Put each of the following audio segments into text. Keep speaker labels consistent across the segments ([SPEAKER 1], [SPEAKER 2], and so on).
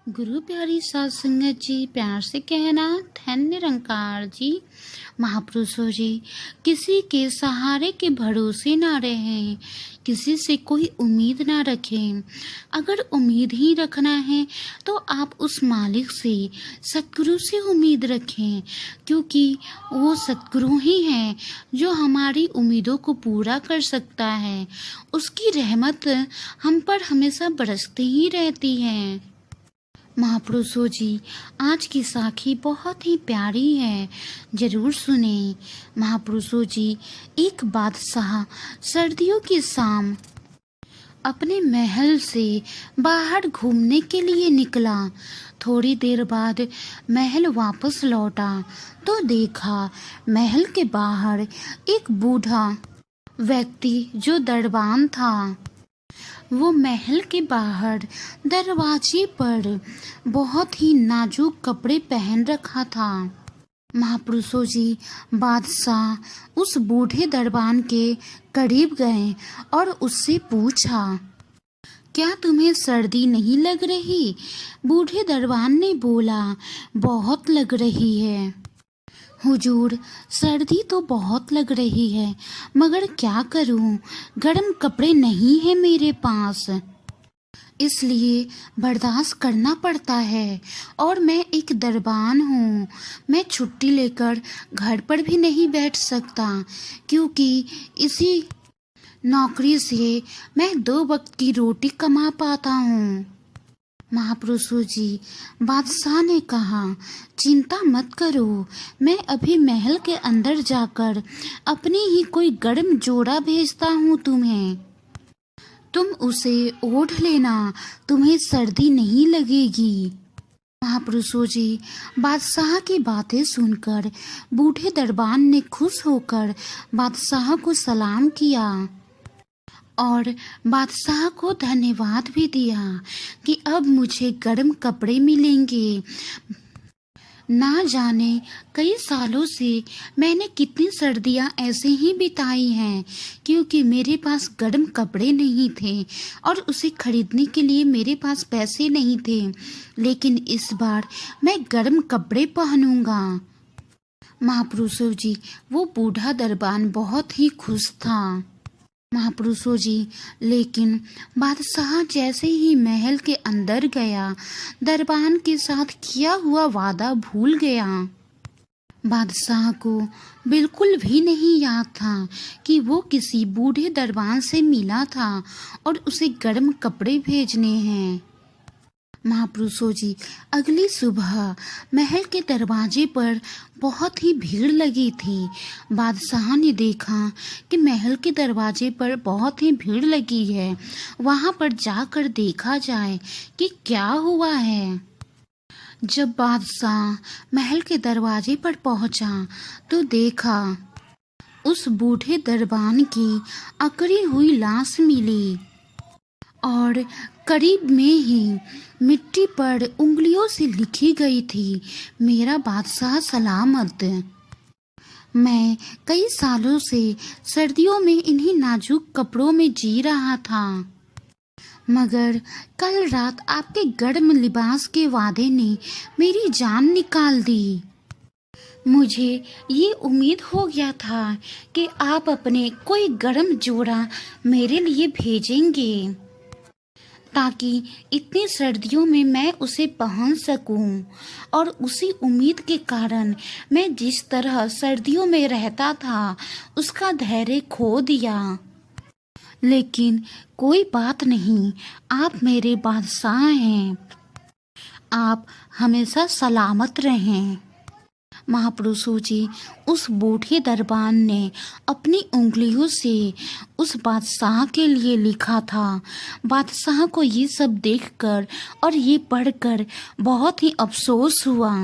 [SPEAKER 1] गुरु प्यारी साध संगत जी, प्यार से कहना धन निरंकार जी। महापुरुषों जी, किसी के सहारे के भरोसे ना रहें, किसी से कोई उम्मीद ना रखें। अगर उम्मीद ही रखना है तो आप उस मालिक से, सतगुरु से उम्मीद रखें, क्योंकि वो सतगुरु ही है जो हमारी उम्मीदों को पूरा कर सकता है। उसकी रहमत हम पर हमेशा बरसती ही रहती है। महापुरुषों जी, आज की साखी बहुत ही प्यारी है, जरूर सुने। महापुरुषों जी, एक बादशाह सर्दियों की शाम अपने महल से बाहर घूमने के लिए निकला। थोड़ी देर बाद महल वापस लौटा तो देखा महल के बाहर एक बूढ़ा व्यक्ति जो दरबान था। वो महल के बाहर दरवाजे पर बहुत ही नाजुक कपड़े पहन रखा था। महापुरुषों जी, बादशाह उस बूढ़े दरबान के करीब गए और उससे पूछा, क्या तुम्हें सर्दी नहीं लग रही? बूढ़े दरबान ने बोला, बहुत लग रही है हुजूर, सर्दी तो बहुत लग रही है, मगर क्या करूं, गर्म कपड़े नहीं है मेरे पास, इसलिए बर्दाश्त करना पड़ता है। और मैं एक दरबान हूँ, मैं छुट्टी लेकर घर पर भी नहीं बैठ सकता, क्योंकि इसी नौकरी से मैं 2 वक्त की रोटी कमा पाता हूँ। महापुरुषों जी, बादशाह ने कहा, चिंता मत करो, मैं अभी महल के अंदर जाकर अपनी ही कोई गर्म जोड़ा भेजता हूँ तुम्हें, तुम उसे ओढ़ लेना, तुम्हें सर्दी नहीं लगेगी। महापुरुषों जी, बादशाह की बातें सुनकर बूढ़े दरबान ने खुश होकर बादशाह को सलाम किया और बादशाह को धन्यवाद भी दिया कि अब मुझे गर्म कपड़े मिलेंगे। ना जाने कई सालों से मैंने कितनी सर्दियां ऐसे ही बिताई हैं, क्योंकि मेरे पास गर्म कपड़े नहीं थे और उसे खरीदने के लिए मेरे पास पैसे नहीं थे, लेकिन इस बार मैं गर्म कपड़े पहनूंगा। महापुरुषों जी, वो बूढ़ा दरबान बहुत ही खुश था। महापुरुषों जी, लेकिन बादशाह जैसे ही महल के अंदर गया, दरबान के साथ किया हुआ वादा भूल गया। बादशाह को बिल्कुल भी नहीं याद था कि वो किसी बूढ़े दरबान से मिला था और उसे गर्म कपड़े भेजने हैं। महापुरुषों जी, अगली सुबह महल के दरवाजे पर बहुत ही भीड़ लगी थी। बादशाह ने देखा कि महल के दरवाजे पर बहुत ही भीड़ लगी है, वहां पर जाकर देखा जाए कि क्या हुआ है। जब बादशाह महल के दरवाजे पर पहुंचा तो देखा उस बूढ़े दरबान की अकड़ी हुई लाश मिली और करीब में ही मिट्टी पर उंगलियों से लिखी गई थी, मेरा बादशाह सलामत। मैं कई सालों से सर्दियों में इन्हीं नाजुक कपड़ों में जी रहा था, मगर कल रात आपके गर्म लिबास के वादे ने मेरी जान निकाल दी। मुझे ये उम्मीद हो गया था कि आप अपने कोई गर्म जोड़ा मेरे लिए भेजेंगे, ताकि इतनी सर्दियों में मैं उसे पहन सकूं। और उसी उम्मीद के कारण मैं जिस तरह सर्दियों में रहता था, उसका धैर्य खो दिया। लेकिन कोई बात नहीं, आप मेरे बादशाह हैं, आप हमेशा सलामत रहें। महापुरुषों जी, उस बूढ़े दरबान ने अपनी उंगलियों से उस बादशाह के लिए लिखा था। बादशाह को ये सब देखकर और ये पढ़कर बहुत ही अफसोस हुआ।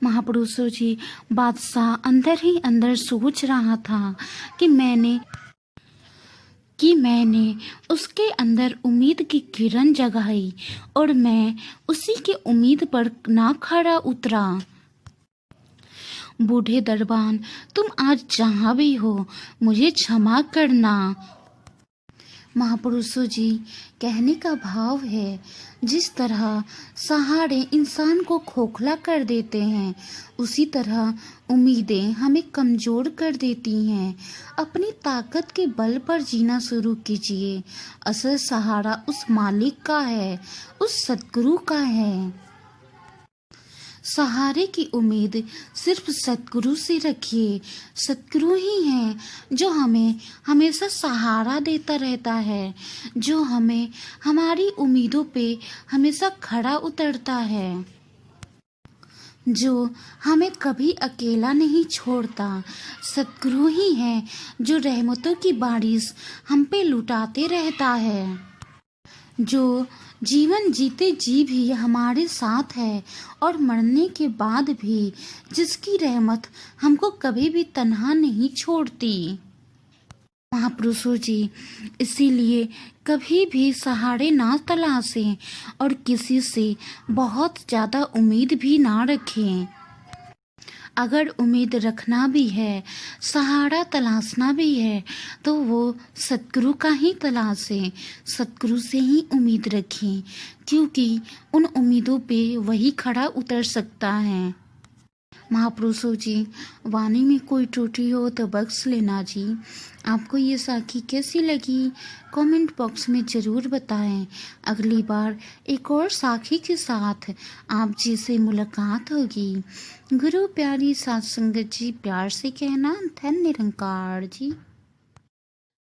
[SPEAKER 1] महापुरुषों जी, बादशाह अंदर ही अंदर सोच रहा था कि मैंने उसके अंदर उम्मीद की किरण जगाई और मैं उसी की उम्मीद पर ना खरा उतरा। बूढ़े दरबान, तुम आज जहाँ भी हो मुझे क्षमा करना। महापुरुषों जी, कहने का भाव है, जिस तरह सहारे इंसान को खोखला कर देते हैं, उसी तरह उम्मीदें हमें कमज़ोर कर देती हैं। अपनी ताकत के बल पर जीना शुरू कीजिए। असल सहारा उस मालिक का है, उस सद्गुरु का है। सहारे की उम्मीद सिर्फ सतगुरु से रखिए। सतगुरु ही हैं जो हमें हमेशा सहारा देता रहता है, जो हमें हमारी उम्मीदों पे हमेशा खड़ा उतरता है, जो हमें कभी अकेला नहीं छोड़ता। सतगुरु ही है जो रहमतों की बारिश हम पे लुटाते रहता है, जो जीवन जीते जी भी हमारे साथ है और मरने के बाद भी जिसकी रहमत हमको कभी भी तन्हा नहीं छोड़ती। महापुरुषों जी, इसीलिए कभी भी सहारे ना तलाशें और किसी से बहुत ज़्यादा उम्मीद भी ना रखें। अगर उम्मीद रखना भी है, सहारा तलाशना भी है, तो वो सतगुरु का ही तलाशें, सतगुरु से ही उम्मीद रखें, क्योंकि उन उम्मीदों पे वही खड़ा उतर सकता है। महापुरुषों जी, वाणी में कोई त्रुटि हो तो बख्श लेना जी। आपको ये साखी कैसी लगी, कमेंट बॉक्स में ज़रूर बताएं। अगली बार एक और साखी के साथ आप जी से मुलाकात होगी। गुरु प्यारी सात संगत जी, प्यार से कहना धन्य निरंकार जी।